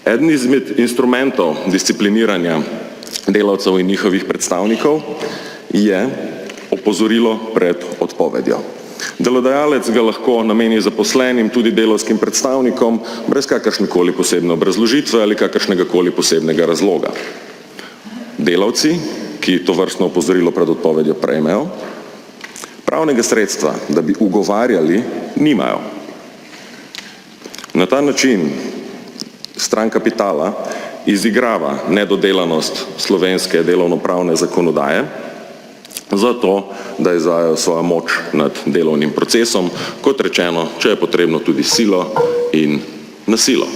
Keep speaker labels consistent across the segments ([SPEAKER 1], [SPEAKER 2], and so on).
[SPEAKER 1] Eden izmed instrumentov discipliniranja delavcev in njihovih predstavnikov je opozorilo pred odpovedjo. Delodajalec ga lahko nameni zaposlenim, tudi delavskim predstavnikom, brez kakršnekoli posebne obrazložitve ali kakršnegakoli posebnega razloga. Delavci, ki tovrstno opozorilo pred odpovedjo prejmejo, pravnega sredstva, da bi ugovarjali, nimajo. Na ta način stran kapitala izigrava nedodelanost slovenske delovnopravne zakonodaje, zato, da izvajajo svojo moč nad delovnim procesom, kot rečeno, če je potrebno tudi silo in nasilo.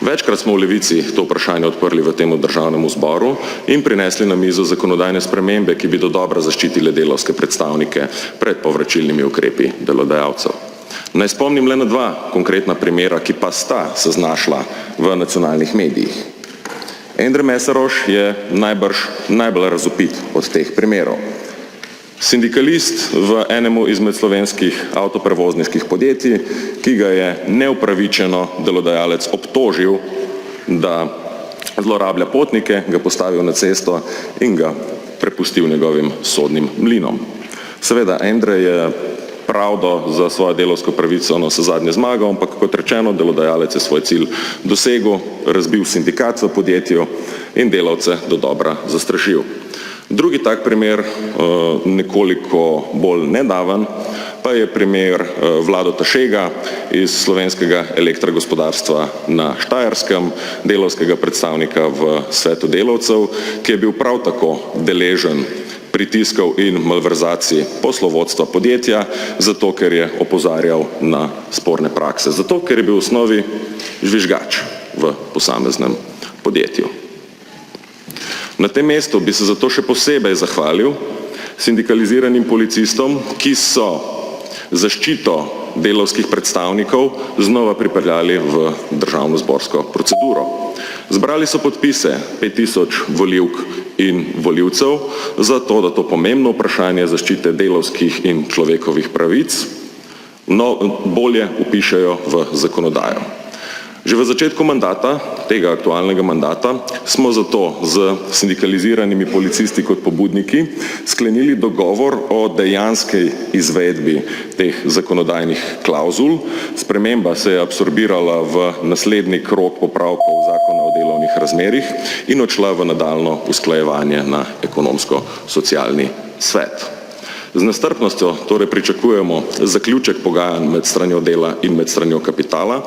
[SPEAKER 1] Večkrat smo v Levici to vprašanje odprli v tem državnem zboru in prinesli na mizo zakonodajne spremembe, ki bi dodobra zaščitile delavske predstavnike pred povračilnimi ukrepi delodajalcev. Naj spomnim le na dva konkretna primera, ki pa sta se znašla v nacionalnih medijih. Endre Meszaros je najbrž najbolj razvpit od teh primerov. Sindikalist v enemu izmed slovenskih avtoprevozniških podjetij, ki ga je neupravičeno delodajalec obtožil, da zlorablja potnike, ga postavil na cesto in ga prepustil njegovim sodnim mlinom. Seveda, Endre je pravdo za svojo delavsko pravico navsezadnje zmagal, ampak kot rečeno, delodajalec je svoj cilj dosegel, razbil sindikat v podjetju in delavce dodobra zastrašil. Drugi tak primer, nekoliko bolj nedaven, pa je primer Vlado Tašega iz slovenskega elektrogospodarstva na Štajerskem, delavskega predstavnika v svetu delavcev, ki je bil prav tako deležen pritiskov in malverzacij poslovodstva podjetja, zato ker je opozarjal na sporne prakse, zato ker je bil v osnovi žvižgač v posameznem podjetju. Na tem mestu bi se zato še posebej zahvalil sindikaliziranim policistom, ki so zaščito delavskih predstavnikov znova pripeljali v državnozborsko proceduro. Zbrali so podpise 5000 volivk in volivcev za to, da to pomembno vprašanje zaščite delavskih in človekovih pravic bolje vpišejo v zakonodajo. Že v začetku mandata, tega aktualnega mandata, smo zato z sindikaliziranimi policisti kot pobudniki sklenili dogovor o dejanski izvedbi teh zakonodajnih klavzul. Sprememba se je absorbirala v naslednji krog popravkov Zakona o delovnih razmerjih in odšla v nadaljnje usklajevanje na Ekonomsko-socialni svet. Z nestrpnostjo torej pričakujemo zaključek pogajanj med stranjo dela in med stranjo kapitala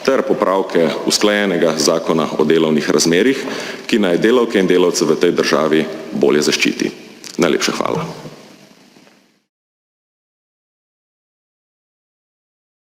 [SPEAKER 1] ter popravke usklajenega Zakona o delovnih razmerjih, ki naj delavke in delavce v tej državi bolje zaščiti. Najlepša hvala.